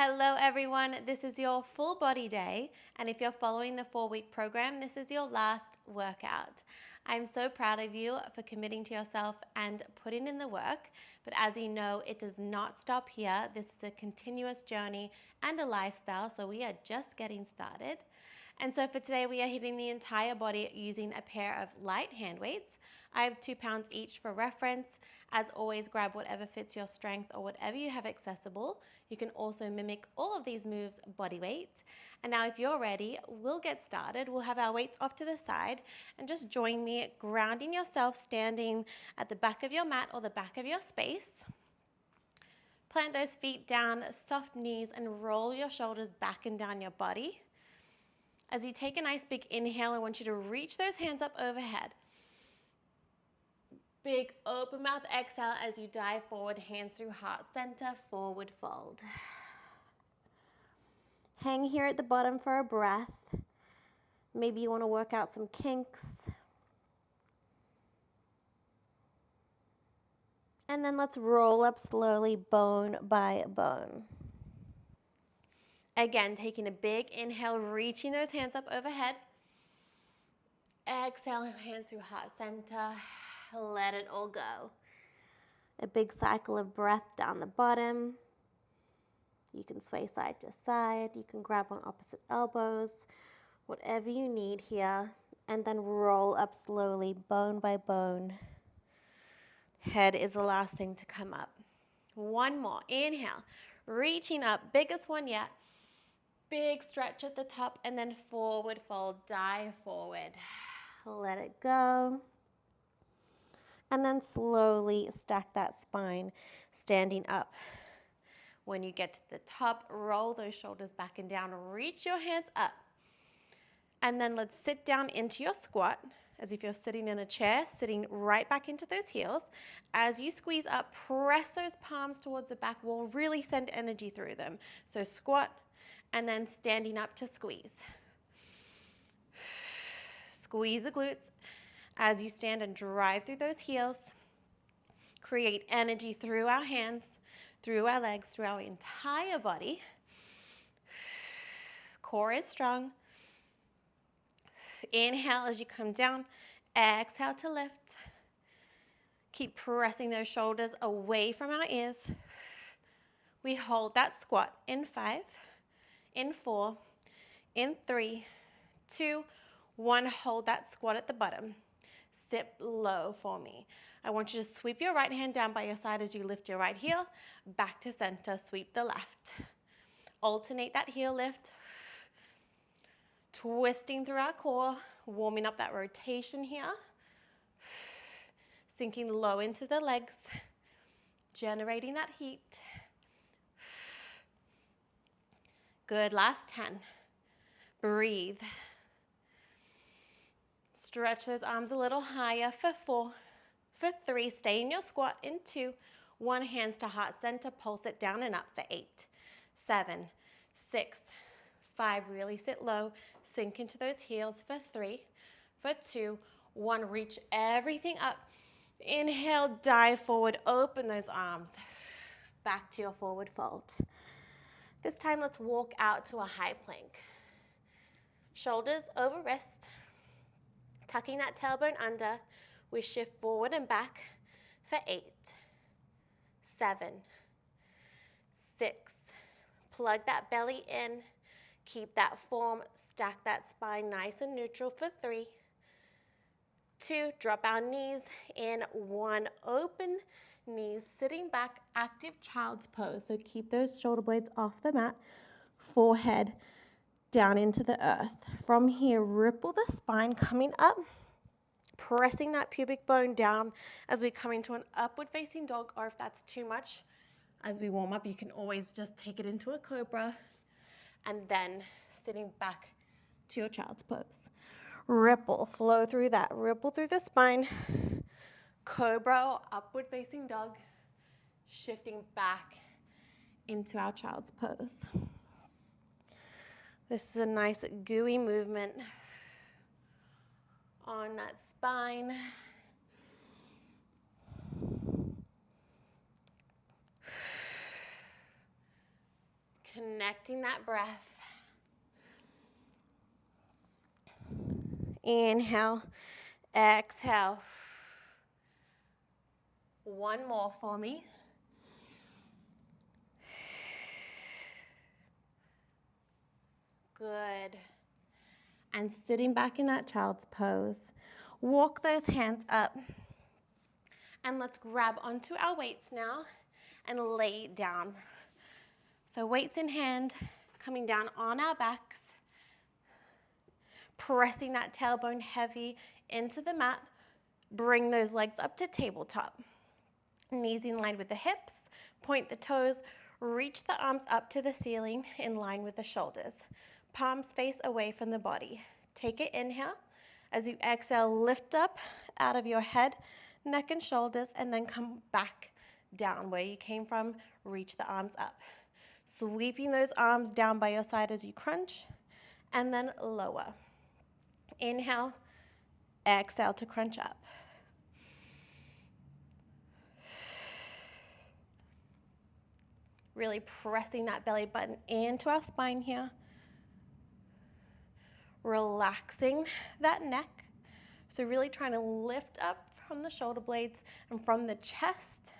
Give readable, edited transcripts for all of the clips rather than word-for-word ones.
Hello everyone, this is your full body day, and if you're following the 4-week program, this is your last workout. I'm so proud of you for committing to yourself and putting in the work, but as you know, it does not stop here. This is a continuous journey and a lifestyle, so we are just getting started. And so for today, we are hitting the entire body using a pair of light hand weights. I have 2 pounds each for reference. As always, grab whatever fits your strength or whatever you have accessible. You can also mimic all of these moves body weight. And now if you're ready, we'll get started. We'll have our weights off to the side and just join me grounding yourself, standing at the back of your mat or the back of your space. Plant those feet down, soft knees, and roll your shoulders back and down your body. As you take a nice big inhale, I want you to reach those hands up overhead. Big open mouth exhale as you dive forward, hands through heart center, forward fold. Hang here at the bottom for a breath. Maybe you want to work out some kinks. And then let's roll up slowly, bone by bone. Again, taking a big inhale, reaching those hands up overhead. Exhale, hands through heart center. Let it all go. A big cycle of breath down the bottom. You can sway side to side. You can grab on opposite elbows. Whatever you need here. And then roll up slowly, bone by bone. Head is the last thing to come up. One more. Inhale. Reaching up. Biggest one yet. Big stretch at the top. And then forward fold. Dive forward. Let it go. And then slowly stack that spine, standing up. When you get to the top, roll those shoulders back and down. Reach your hands up. And then let's sit down into your squat, as if you're sitting in a chair, sitting right back into those heels. As you squeeze up, press those palms towards the back wall. Really send energy through them. So squat, and then standing up to squeeze. Squeeze the glutes as you stand and drive through those heels. Create energy through our hands, through our legs, through our entire body. Core is strong. Inhale as you come down. Exhale to lift. Keep pressing those shoulders away from our ears. We hold that squat in 5, in 4, in 3, 2, 1. Hold that squat at the bottom. Sit low for me. I want you to sweep your right hand down by your side as you lift your right heel. Back to center, sweep the left. Alternate that heel lift. Twisting through our core, warming up that rotation here. Sinking low into the legs, generating that heat. Good, last 10. Breathe. Stretch those arms a little higher for 4. For 3, stay in your squat in 2. 1, hands to heart center, pulse it down and up for 8, 7, 6, 5, really sit low, sink into those heels for 3, for 2, 1, reach everything up. Inhale, dive forward, open those arms. Back to your forward fold. This time, let's walk out to a high plank. Shoulders over wrist, tucking that tailbone under. We shift forward and back for 8, 7, 6. Plug that belly in. Keep that form. Stack that spine nice and neutral for 3, 2. Drop our knees in. 1. Open knees. Sitting back. Active child's pose. So keep those shoulder blades off the mat. Forehead down into the earth. From here, ripple the spine coming up. Pressing that pubic bone down as we come into an upward facing dog, or if that's too much, as we warm up, you can always just take it into a cobra and then sitting back to your child's pose. Ripple, flow through that, ripple through the spine. Cobra or upward facing dog, shifting back into our child's pose. This is a nice gooey movement on that spine. Connecting that breath. Inhale, exhale. One more for me. Good. And sitting back in that child's pose. Walk those hands up. And let's grab onto our weights now and lay down. So weights in hand, coming down on our backs, pressing that tailbone heavy into the mat. Bring those legs up to tabletop. Knees in line with the hips, point the toes, reach the arms up to the ceiling in line with the shoulders. Palms face away from the body. Take an inhale. As you exhale, lift up out of your head, neck and shoulders, and then come back down where you came from. Reach the arms up. Sweeping those arms down by your side as you crunch, and then lower. Inhale, exhale to crunch up. Really pressing that belly button into our spine here. Relaxing that neck. So really trying to lift up from the shoulder blades and from the chest,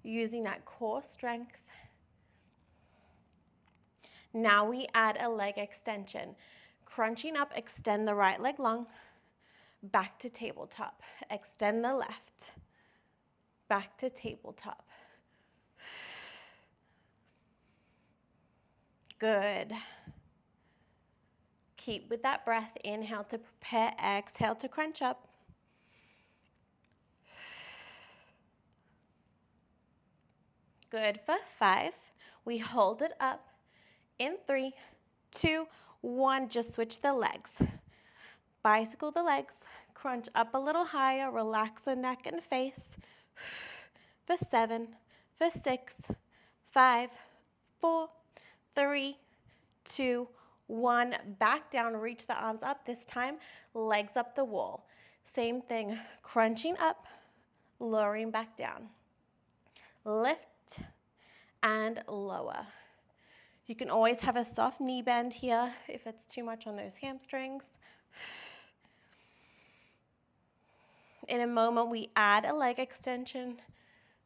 using that core strength. Now we add a leg extension. Crunching up, extend the right leg long. Back to tabletop. Extend the left. Back to tabletop. Good. Keep with that breath. Inhale to prepare, exhale to crunch up. Good for 5. We hold it up. In 3, 2, 1, just switch the legs. Bicycle the legs. Crunch up a little higher. Relax the neck and face. For 7, for 6, 5, 4, 3, 2, 1. Back down, reach the arms up. This time, legs up the wall. Same thing, crunching up, lowering back down. Lift and lower. You can always have a soft knee bend here if it's too much on those hamstrings. In a moment, we add a leg extension.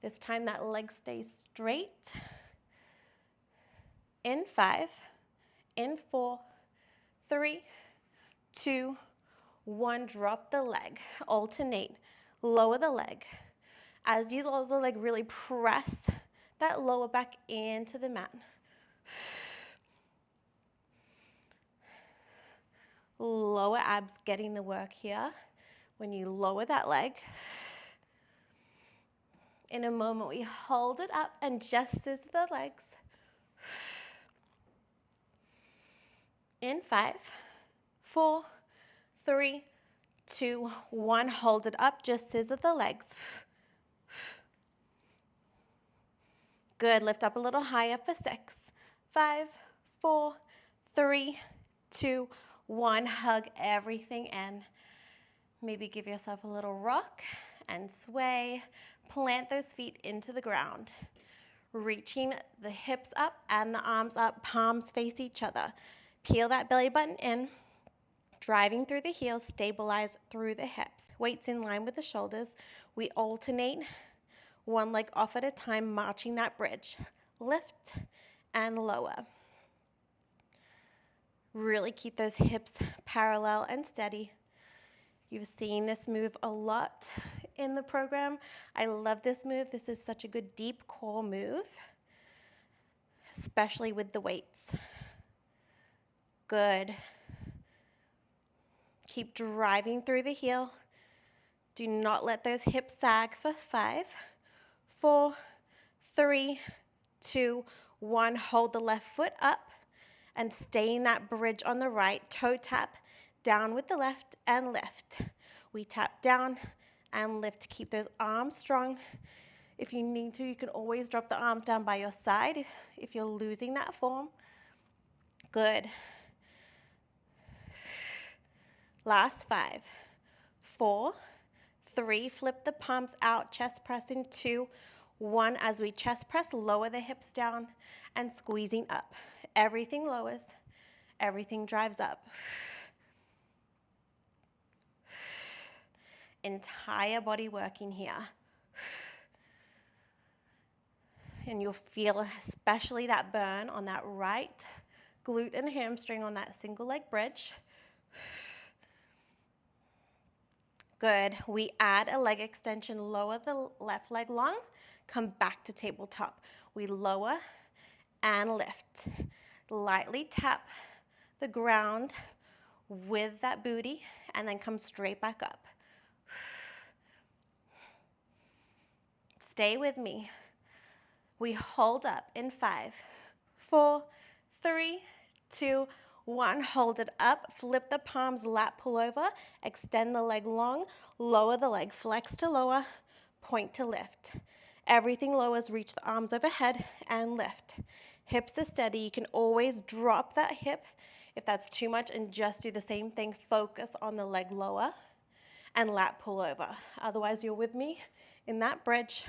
This time that leg stays straight. In 5, in 4, 3, 2, 1, drop the leg, alternate, lower the leg. As you lower the leg, really press that lower back into the mat. Lower abs getting the work here. When you lower that leg, in a moment we hold it up and just scissor the legs. In 5, 4, 3, 2, 1, hold it up, just scissor the legs. Good, lift up a little higher for 6, 5, 4, 3, 2, 1, hug everything in. Maybe give yourself a little rock and sway. Plant those feet into the ground. Reaching the hips up and the arms up, palms face each other. Peel that belly button in. Driving through the heels, stabilize through the hips. Weights in line with the shoulders. We alternate one leg off at a time, marching that bridge. Lift and lower. Really keep those hips parallel and steady. You've seen this move a lot in the program. I love this move. This is such a good deep core move, especially with the weights. Good. Keep driving through the heel. Do not let those hips sag for 5, 4, 3, 2, 1. Hold the left foot up and stay in that bridge on the right. Toe tap down with the left and lift. We tap down and lift. Keep those arms strong. If you need to, you can always drop the arms down by your side if you're losing that form. Good. Last 5, 4, 3, flip the palms out, chest press in 2, 1. As we chest press, lower the hips down and squeezing up. Everything lowers, everything drives up. Entire body working here. And you'll feel especially that burn on that right glute and hamstring on that single leg bridge. Good. We add a leg extension, lower the left leg long, come back to tabletop. We lower and lift. Lightly tap the ground with that booty and then come straight back up. Stay with me. We hold up in 5, 4, 3, 2, 1. Hold it up. Flip the palms, lat pull over. Extend the leg long. Lower the leg. Flex to lower. Point to lift. Everything lowers. Reach the arms overhead and lift. Hips are steady. You can always drop that hip if that's too much and just do the same thing. Focus on the leg lower and lat pull over. Otherwise, you're with me in that bridge.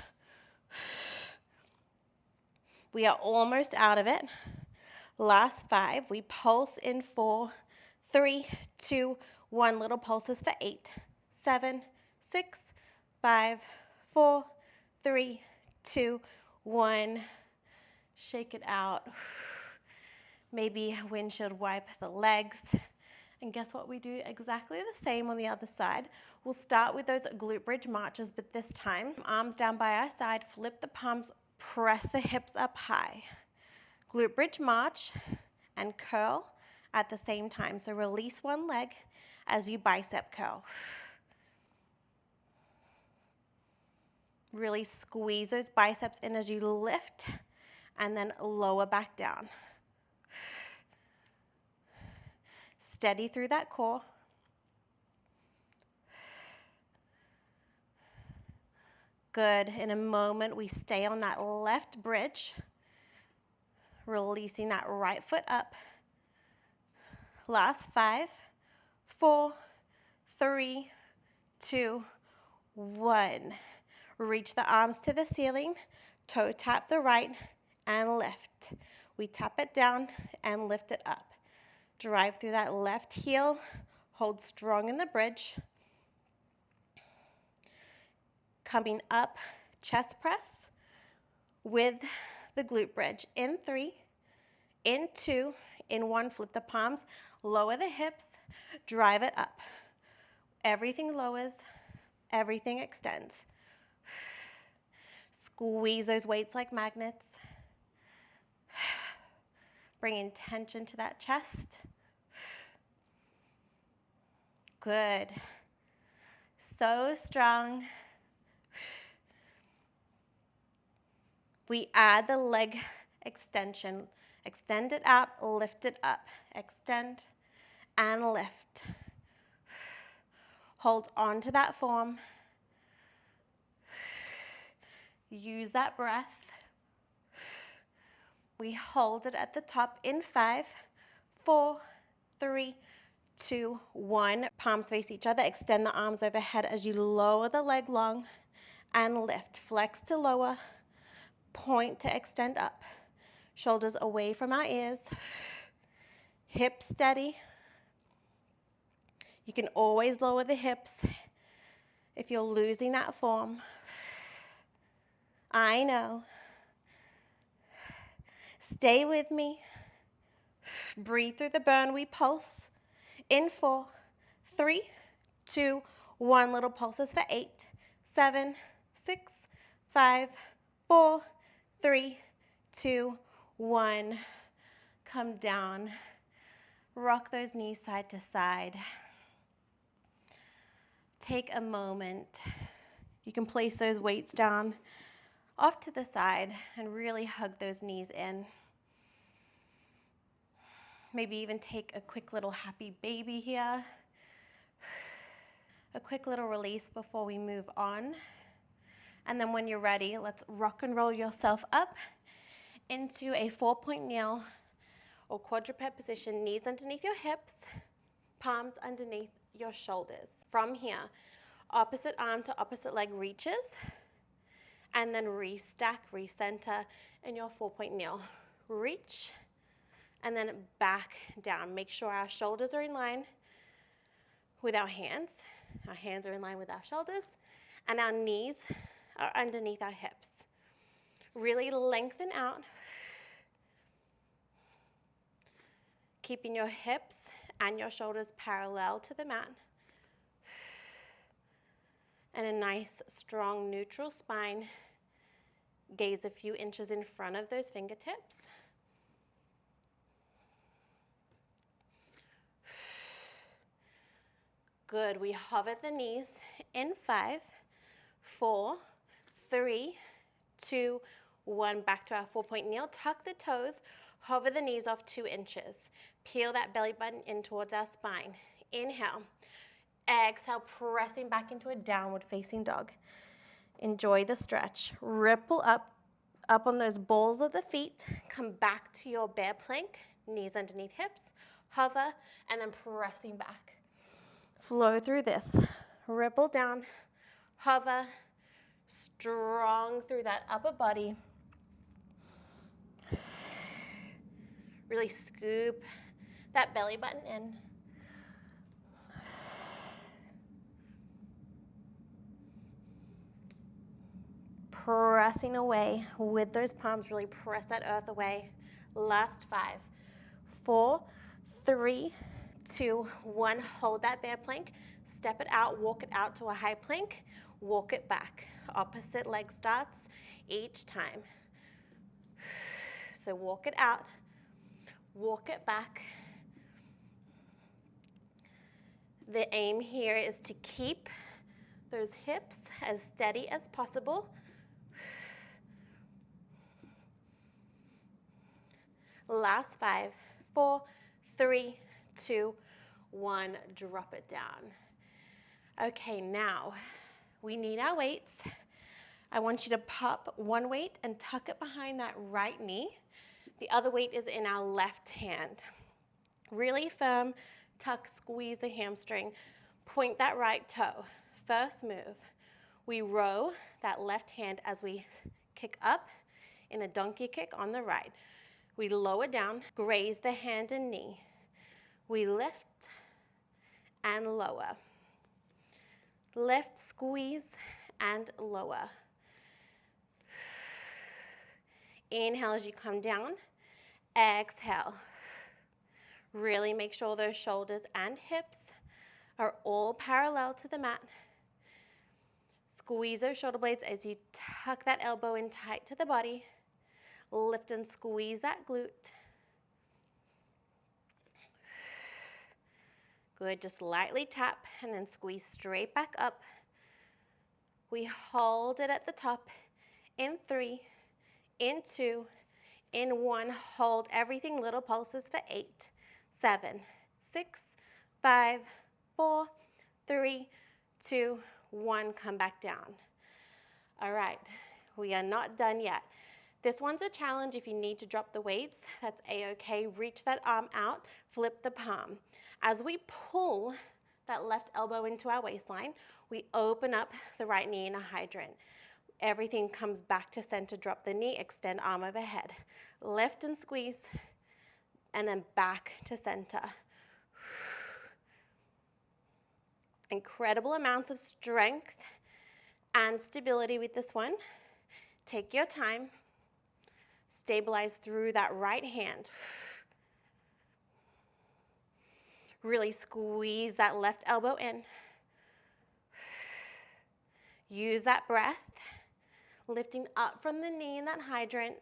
We are almost out of it. Last 5. We pulse in 4, 3, 2, 1. Little pulses for 8, 7, 6, 5, 4, 3, 2, 1. Shake it out. Maybe windshield wipe the legs. And guess what? We do exactly the same on the other side. We'll start with those glute bridge marches, but this time, arms down by our side, flip the palms, press the hips up high. Glute bridge march and curl at the same time. So release one leg as you bicep curl. Really squeeze those biceps in as you lift and then lower back down. Steady through that core. Good. In a moment, we stay on that left bridge, releasing that right foot up. Last 5, 4, 3, 2, 1. Reach the arms to the ceiling, toe tap the right, and lift. We tap it down and lift it up. Drive through that left heel, hold strong in the bridge. Coming up, chest press with the glute bridge. In 3, in 2, in 1, flip the palms, lower the hips, drive it up. Everything lowers, everything extends. Squeeze those weights like magnets. Bringing tension to that chest. Good. So strong. We add the leg extension. Extend it out, lift it up. Extend and lift. Hold on to that form. Use that breath. We hold it at the top in 5, 4, 3, 2, 1. Palms face each other. Extend the arms overhead as you lower the leg long and lift. Flex to lower. Point to extend up. Shoulders away from our ears. Hips steady. You can always lower the hips if you're losing that form. I know. Stay with me. Breathe through the burn. We pulse. In 4, 3, 2, 1. Little pulses for 8, 7, 6, 5, 4, 3, 2, 1. Come down. Rock those knees side to side. Take a moment. You can place those weights down off to the side and really hug those knees in. Maybe even take a quick little happy baby here. A quick little release before we move on. And then when you're ready, let's rock and roll yourself up into a 4-point kneel or quadruped position, knees underneath your hips, palms underneath your shoulders. From here, opposite arm to opposite leg reaches, and then restack, recenter in your 4-point kneel. Reach and then back down. Make sure our shoulders are in line with our hands. Our hands are in line with our shoulders, and our knees are underneath our hips. Really lengthen out, keeping your hips and your shoulders parallel to the mat, and a nice, strong, neutral spine. Gaze a few inches in front of those fingertips. Good. We hover the knees in 5, 4, 3, 2, 1. Back to our 4-point kneel. Tuck the toes. Hover the knees off 2 inches. Peel that belly button in towards our spine. Inhale. Exhale, pressing back into a downward facing dog. Enjoy the stretch. Ripple up on those balls of the feet. Come back to your bear plank. Knees underneath hips. Hover, and then pressing back. Flow through this. Ripple down. Hover. Strong through that upper body. Really scoop that belly button in. Pressing away with those palms. Really press that earth away. Last 5, 4, 3, 2, 1. Hold that bear plank. Step it out. Walk it out to a high plank. Walk it back. Opposite leg starts each time. So walk it out. Walk it back. The aim here is to keep those hips as steady as possible. Last 5, 4, 3, 2, 1. Drop it down. Okay, now we need our weights. I want you to pop one weight and tuck it behind that right knee. The other weight is in our left hand. Really firm, tuck, squeeze the hamstring. Point that right toe. First move. We row that left hand as we kick up in a donkey kick on the right. We lower down, graze the hand and knee. We lift and lower. Lift, squeeze, and lower. Inhale as you come down. Exhale. Really make sure those shoulders and hips are all parallel to the mat. Squeeze those shoulder blades as you tuck that elbow in tight to the body. Lift and squeeze that glute. Good, just lightly tap and then squeeze straight back up. We hold it at the top in 3, in 2, in 1. Hold everything, little pulses for 8, 7, 6, 5, 4, 3, 2, 1. Come back down. All right, we are not done yet. This one's a challenge. If you need to drop the weights, that's a-okay. Reach that arm out, flip the palm. As we pull that left elbow into our waistline, we open up the right knee in a hydrant. Everything comes back to center. Drop the knee, extend arm overhead. Lift and squeeze, and then back to center. Incredible amounts of strength and stability with this one. Take your time. Stabilize through that right hand. Really squeeze that left elbow in. Use that breath. Lifting up from the knee in that hydrant.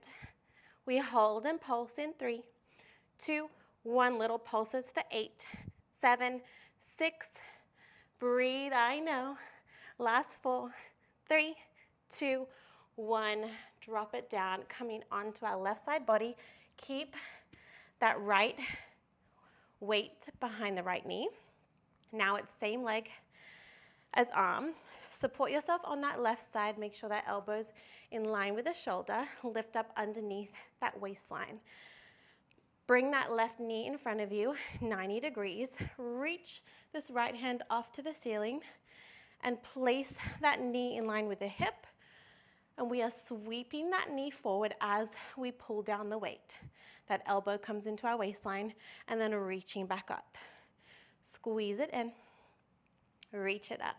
We hold and pulse in 3, 2, 1. Little pulses for 8, 7, 6. Breathe, I know. Last 4, 3, 2, 1. Drop it down, coming onto our left side body. Keep that right weight behind the right knee. Now it's same leg as arm. Support yourself on that left side. Make sure that elbow's in line with the shoulder. Lift up underneath that waistline. Bring that left knee in front of you, 90 degrees. Reach this right hand off to the ceiling and place that knee in line with the hip And we are sweeping that knee forward as we pull down the weight. That elbow comes into our waistline and then reaching back up. Squeeze it in, reach it up.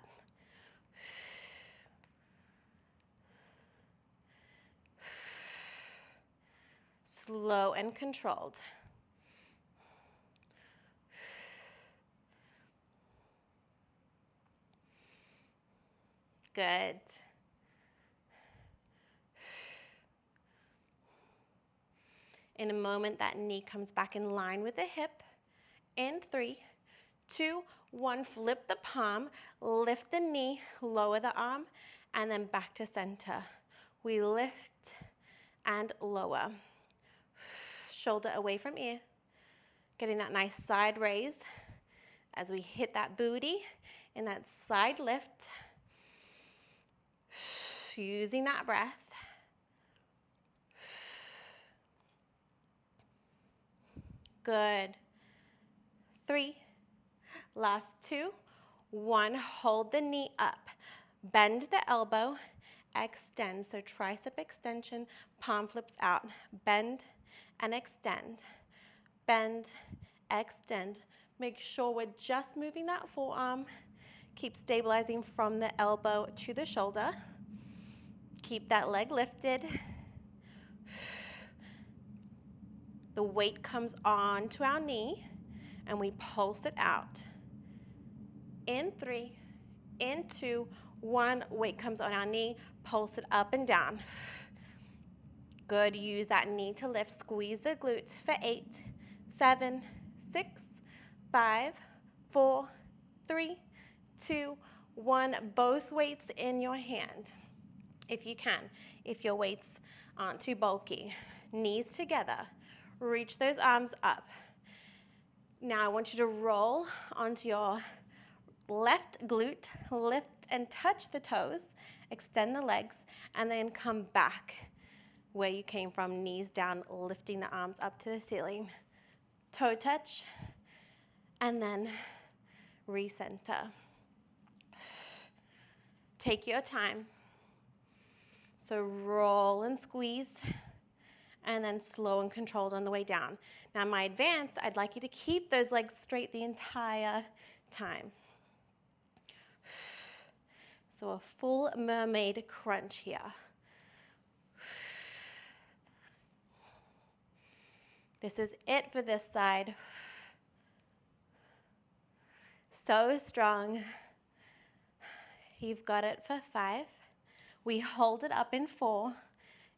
Slow and controlled. Good. In a moment, that knee comes back in line with the hip. In 3, 2, 1, flip the palm, lift the knee, lower the arm, and then back to center. We lift and lower. Shoulder away from ear. Getting that nice side raise as we hit that booty in that side lift. Using that breath. Good. 3, last 2, 1, hold the knee up. Bend the elbow, extend, so tricep extension, palm flips out. Bend and extend. Bend, extend. Make sure we're just moving that forearm. Keep stabilizing from the elbow to the shoulder. Keep that leg lifted. The weight comes onto our knee and we pulse it out. In 3, in 2, 1, weight comes on our knee, pulse it up and down. Good, use that knee to lift, squeeze the glutes for 8, 7, 6, 5, 4, 3, 2, 1. Both weights in your hand, if you can, if your weights aren't too bulky. Knees together, reach those arms up. Now I want you to roll onto your left glute, lift and touch the toes, extend the legs, and then come back where you came from, knees down, lifting the arms up to the ceiling. Toe touch, and then recenter. Take your time. So roll and squeeze, and then slow and controlled on the way down. Now my advance, I'd like you to keep those legs straight the entire time. So a full mermaid crunch here. This is it for this side. So strong. You've got it for 5. We hold it up in 4.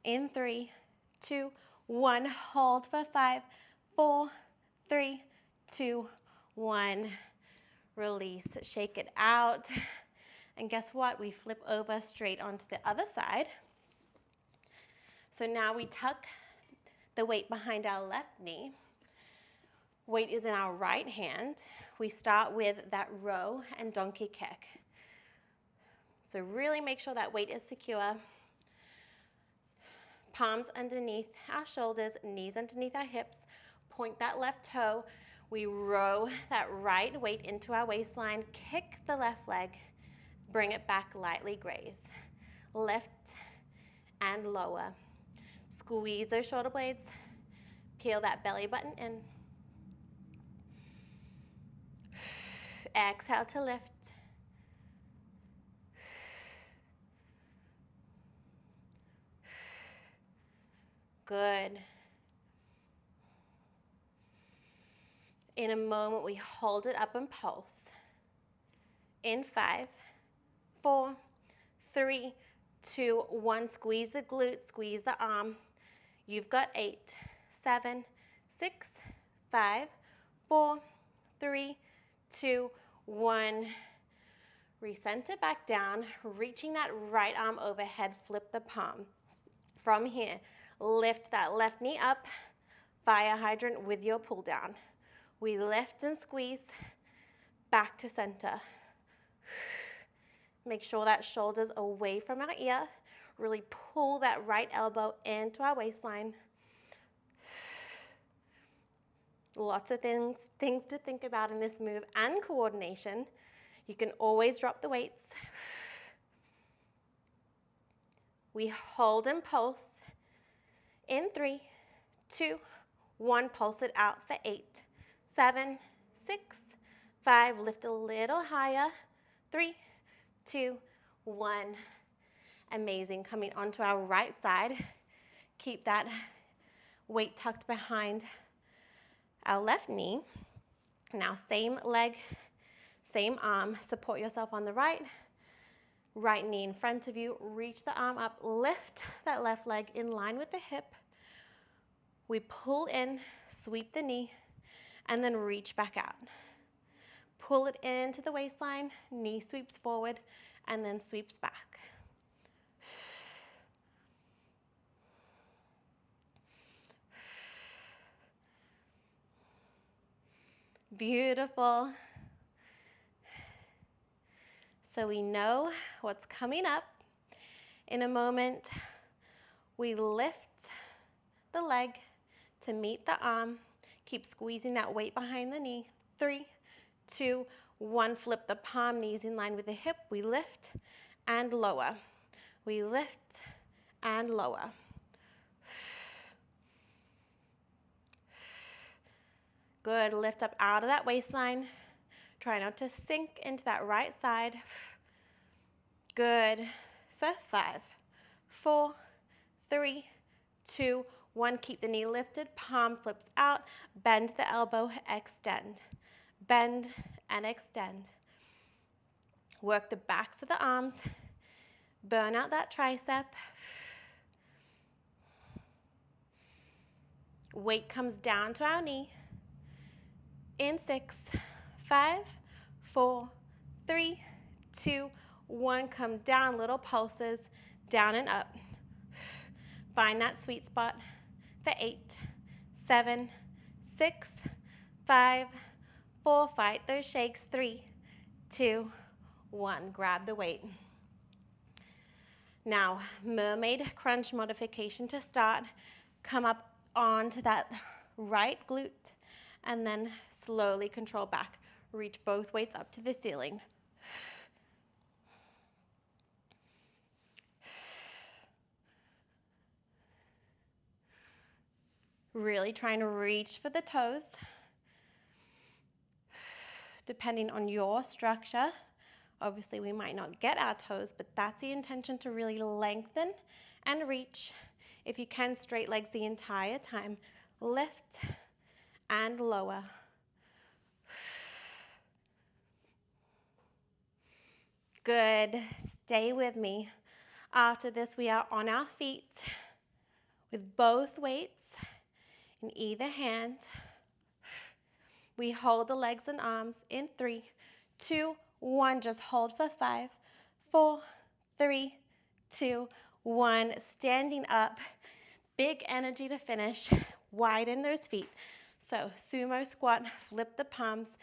In 3, 2, 1. Hold for 5, 4, 3, 2, 1. Release, shake it out. And guess what? We flip over straight onto the other side. So now we tuck the weight behind our left knee. Weight is in our right hand. We start with that row and donkey kick. So really make sure that weight is secure. Palms underneath our shoulders, knees underneath our hips. Point that left toe. We row that right weight into our waistline. Kick the left leg. Bring it back, lightly graze. Lift and lower. Squeeze those shoulder blades. Peel that belly button in. Exhale to lift. Good. In a moment, we hold it up and pulse. In 5, 4, 3, 2, 1. Squeeze the glute, squeeze the arm. You've got 8, 7, 6, 5, 4, 3, 2, 1. Recenter back down, reaching that right arm overhead, flip the palm. From here, lift that left knee up, fire hydrant with your pull down. We lift and squeeze back to center. Make sure that shoulder's away from our ear. Really pull that right elbow into our waistline. Lots of things to think about in this move and coordination. You can always drop the weights. We hold and pulse. In 3, 2, 1, pulse it out for 8, 7, 6, 5, lift a little higher, 3, 2, 1. Amazing. Coming onto our right side. Keep that weight tucked behind our left knee. Now same leg, same arm. Support yourself on the right. Right knee in front of you. Reach the arm up. Lift that left leg in line with the hip. We pull in, sweep the knee, and then reach back out. Pull it into the waistline. Knee sweeps forward and then sweeps back. Beautiful. So we know what's coming up. In a moment, we lift the leg to meet the arm. Keep squeezing that weight behind the knee. 3, 2, 1. Flip the palm, knees in line with the hip. We lift and lower. We lift and lower. Good. Lift up out of that waistline. Try not to sink into that right side. Good. For 5, 4, 3, 2, 1. Keep the knee lifted. Palm flips out. Bend the elbow. Extend. Bend and extend. Work the backs of the arms. Burn out that tricep. Weight comes down to our knee. In 6, 5, 4, 3, 2, 1. Come down, little pulses, down and up. Find that sweet spot for 8, 7, 6, 5, 4. Fight those shakes. 3, 2, 1. Grab the weight. Now, mermaid crunch modification to start. Come up onto that right glute and then slowly control back. Reach both weights up to the ceiling. Really trying to reach for the toes. Depending on your structure, obviously we might not get our toes, but that's the intention, to really lengthen and reach. If you can, straight legs the entire time. Lift and lower. Good. Stay with me. After this, we are on our feet with both weights in either hand. We hold the legs and arms in 3, 2, 1. Just hold for 5, 4, 3, 2, 1. Standing up. Big energy to finish. Widen those feet. So sumo squat, flip the palms.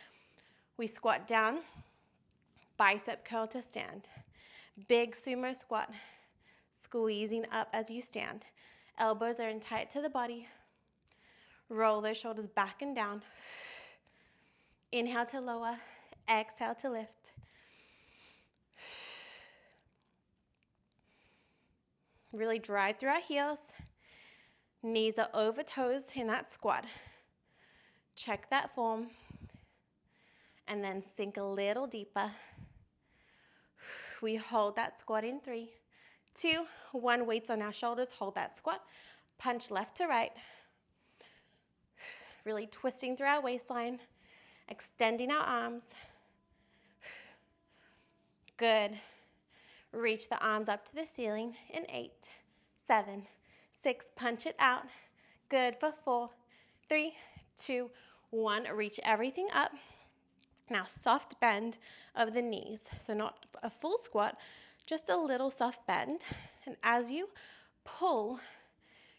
We squat down, bicep curl to stand. Big sumo squat, squeezing up as you stand. Elbows are in tight to the body. Roll those shoulders back and down. Inhale to lower, exhale to lift. Really drive through our heels. Knees are over toes in that squat. Check that form. And then sink a little deeper. We hold that squat in 3, 2, 1. Weights on our shoulders. Hold that squat. Punch left to right. Really twisting through our waistline. Extending our arms. Good. Reach the arms up to the ceiling in 8, 7, 6. Punch it out. Good for 4, 3, 2, 1. Reach everything up. Now soft bend of the knees. So not a full squat, just a little soft bend. And as you pull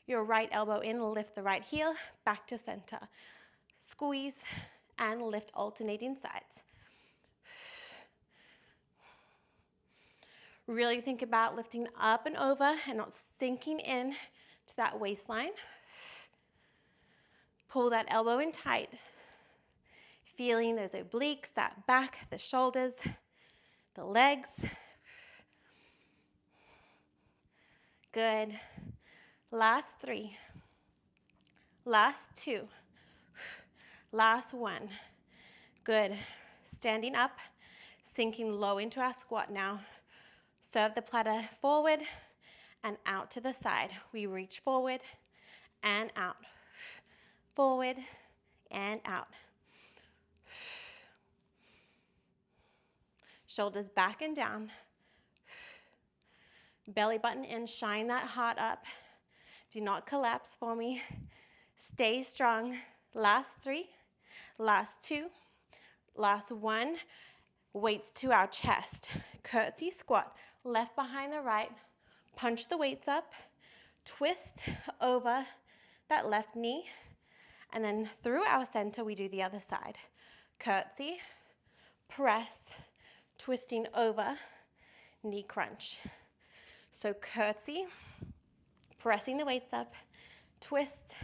your right elbow in, lift the right heel back to center. Squeeze and lift, alternating sides. Really think about lifting up and over and not sinking in to that waistline. Pull that elbow in tight. Feeling those obliques, that back, the shoulders, the legs. Good. Last 3. Last 2. Last 1. Good. Standing up, sinking low into our squat now. Serve the platter forward and out to the side. We reach forward and out. Forward and out. Shoulders back and down. Belly button in, shine that heart up. Do not collapse for me. Stay strong. Last 3, last 2, last 1. Weights to our chest. Curtsy squat, left behind the right. Punch the weights up. Twist over that left knee. And then through our center, we do the other side. Curtsy, press, twisting over, knee crunch. So curtsy, pressing the weights up, twist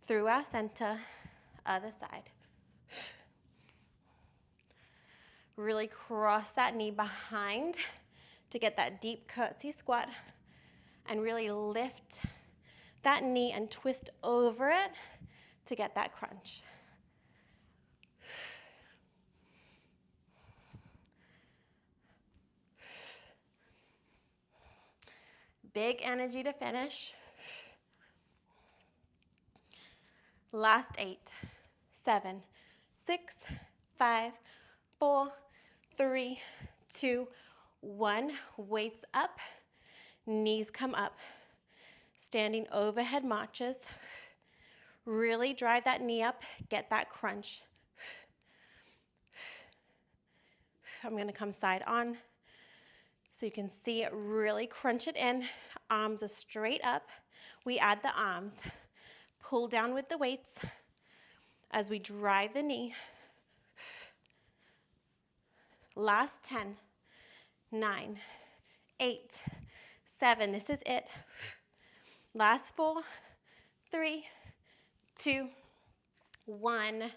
through our center, other side. Really cross that knee behind to get that deep curtsy squat, and really lift that knee and twist over it to get that crunch. Big energy to finish. Last 8, 7, 6, 5, 4, 3, 2, 1. Weights up, knees come up. Standing overhead marches. Really drive that knee up, get that crunch. I'm gonna come side on so you can see it, really crunch it in. Arms are straight up. We add the arms. Pull down with the weights as we drive the knee. Last 10, 9, 8, 7. This is it. Last 4, 3, 2, 1.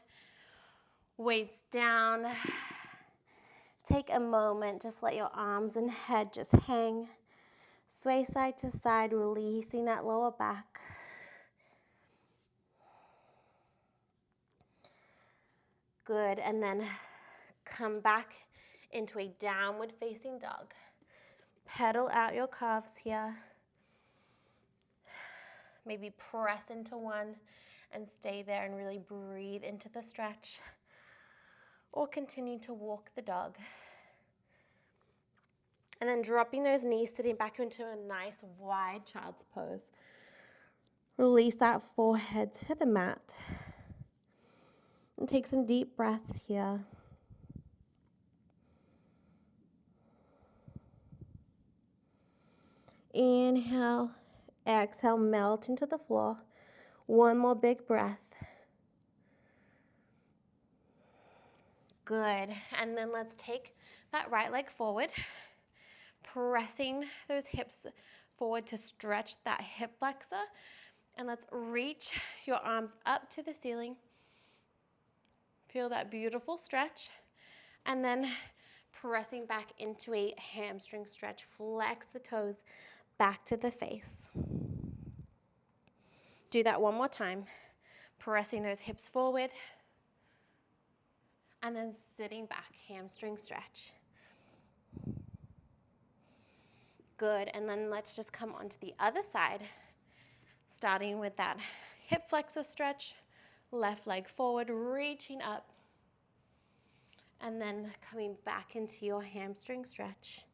Weights down. Take a moment, just let your arms and head just hang. Sway side to side, releasing that lower back. Good, and then come back into a downward facing dog. Pedal out your calves here. Maybe press into one and stay there and really breathe into the stretch. Or continue to walk the dog. And then dropping those knees, sitting back into a nice wide child's pose. Release that forehead to the mat. And take some deep breaths here. Inhale, exhale, melt into the floor. One more big breath. Good, and then let's take that right leg forward, pressing those hips forward to stretch that hip flexor, and let's reach your arms up to the ceiling. Feel that beautiful stretch, and then pressing back into a hamstring stretch. Flex the toes back to the face. Do that one more time, pressing those hips forward, and then sitting back, hamstring stretch. Good, and then let's just come onto the other side, starting with that hip flexor stretch, left leg forward, reaching up, and then coming back into your hamstring stretch.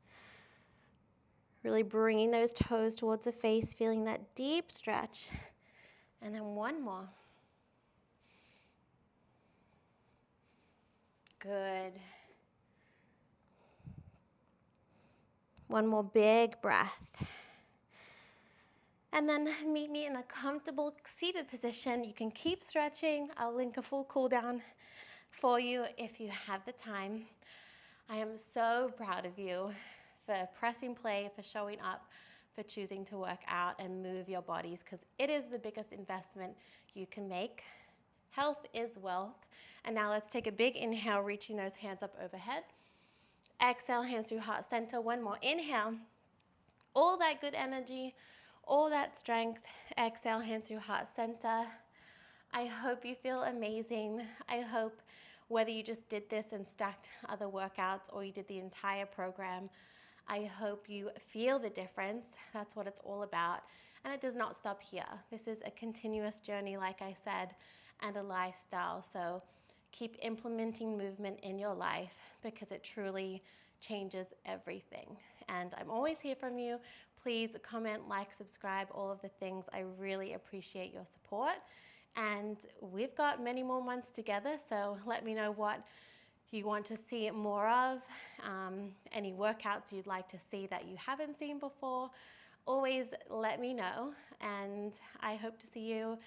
Really bringing those toes towards the face, feeling that deep stretch, and then one more. Good. One more big breath. And then meet me in a comfortable seated position. You can keep stretching. I'll link a full cool down for you if you have the time. I am so proud of you for pressing play, for showing up, for choosing to work out and move your bodies, because it is the biggest investment you can make. Health is wealth. And now let's take a big inhale, reaching those hands up overhead. Exhale, hands through heart center. One more. Inhale. all that good energy, all that strength. Exhale, hands to your heart center. I hope you feel amazing. I hope whether you just did this and stacked other workouts or you did the entire program, I hope you feel the difference. That's what it's all about. And it does not stop here. This is a continuous journey, like I said, and a lifestyle. So keep implementing movement in your life because it truly changes everything. And I'm always here from you. Please comment, like, subscribe, all of the things. I really appreciate your support. And we've got many more months together, so let me know what you want to see more of, any workouts you'd like to see that you haven't seen before. Always let me know, and I hope to see you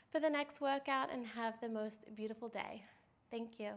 for the next workout and have the most beautiful day. Thank you.